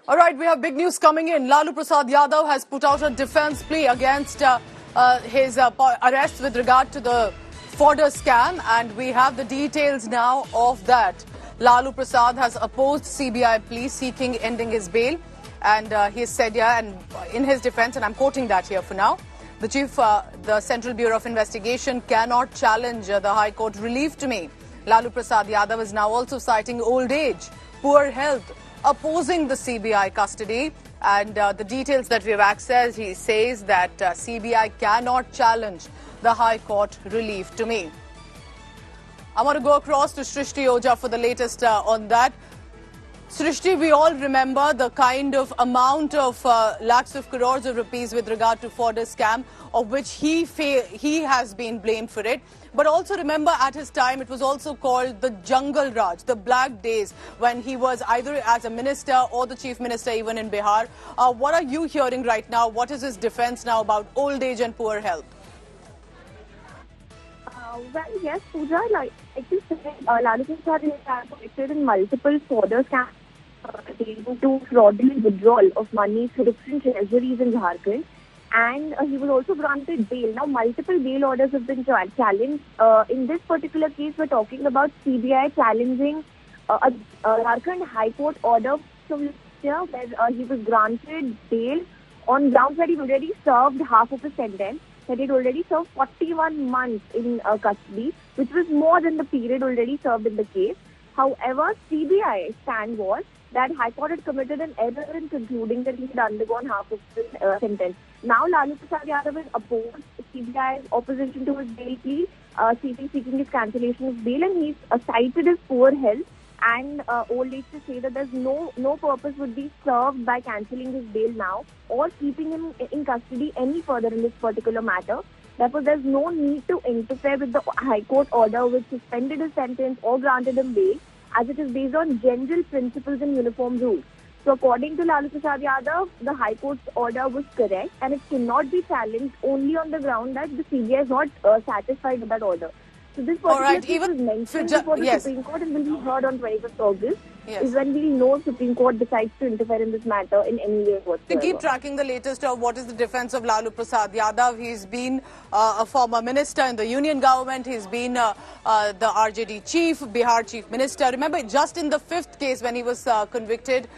All right, we have big news coming in. Lalu Prasad Yadav has put out a defense plea against his arrest with regard to the Fodder scam, and we have the details now of that. Lalu Prasad has opposed CBI plea seeking ending his bail, and he has said, and in his defense, and I'm quoting that here for now, the Central Bureau of Investigation cannot challenge the High Court relief to me. Lalu Prasad Yadav is now also citing old age, poor health, opposing the CBI custody, and the details that we have accessed, he says that CBI cannot challenge the High Court relief to me. I want to go across to Srishti Oja for the latest on that. Srishti, we all remember the kind of amount of lakhs of crores of rupees with regard to Fodder scam, of which he has been blamed for it. But also remember, at his time, it was also called the Jungle Raj, the black days, when he was either as a minister or the chief minister even in Bihar. What are you hearing right now? What is his defense now about old age and poor health? Well, yes, Pooja, like you said, Lalu Prasad is convicted in multiple Fodder scams relating to fraudulent withdrawal of money through different treasuries in Jharkhand. And he was also granted bail. Now, multiple bail orders have been challenged. In this particular case, we're talking about CBI challenging a Jharkhand High Court order from last year where he was granted bail on grounds that he already served half of his sentence, that he'd already served 41 months in custody, which was more than the period already served in the case. However, CBI stand was that High Court had committed an error in concluding that he had undergone half of his sentence. Now, Lalu Prasad Yadav has opposed CBI's opposition to his bail plea, seeking his cancellation of bail, and he's cited his poor health and old age to say that there's no purpose would be served by cancelling his bail now or keeping him in custody any further in this particular matter. Therefore, there's no need to interfere with the High Court order which suspended his sentence or granted him bail, as it is based on general principles and uniform rules. So according to Lalu Prasad Yadav, the High Court's order was correct and it cannot be challenged only on the ground that the CBI is not satisfied with that order. So this particular case was mentioned before the Supreme Court and will be heard on 21st August. Is when we know Supreme Court decides to interfere in this matter in any way whatsoever. To keep tracking the latest of what is the defense of Lalu Prasad Yadav, he's been a former minister in the union government. He's been the RJD chief, Bihar chief minister. Remember, just in the fifth case when he was convicted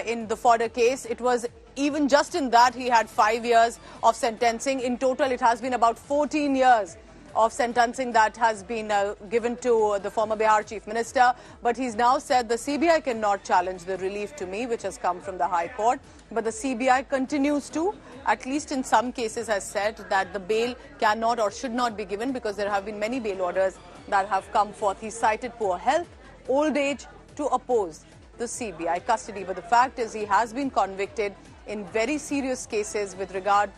in the Fodder case, it was even just in that he had 5 years of sentencing. In total, it has been about 14 years of sentencing that has been given to the former Bihar chief minister. But he's now said the CBI cannot challenge the relief to me, which has come from the High Court. But the CBI continues to, at least in some cases, has said that the bail cannot or should not be given because there have been many bail orders that have come forth. He cited poor health, old age to oppose the CBI custody. But the fact is he has been convicted in very serious cases with regard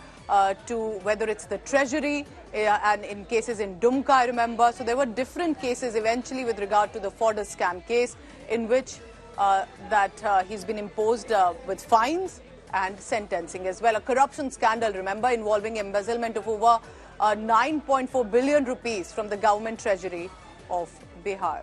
to whether it's the Treasury and in cases in Dumka, I remember. So there were different cases eventually with regard to the Fodder scam case in which he's been imposed with fines and sentencing as well. A corruption scandal, remember, involving embezzlement of over 9.4 billion rupees from the government treasury of Bihar.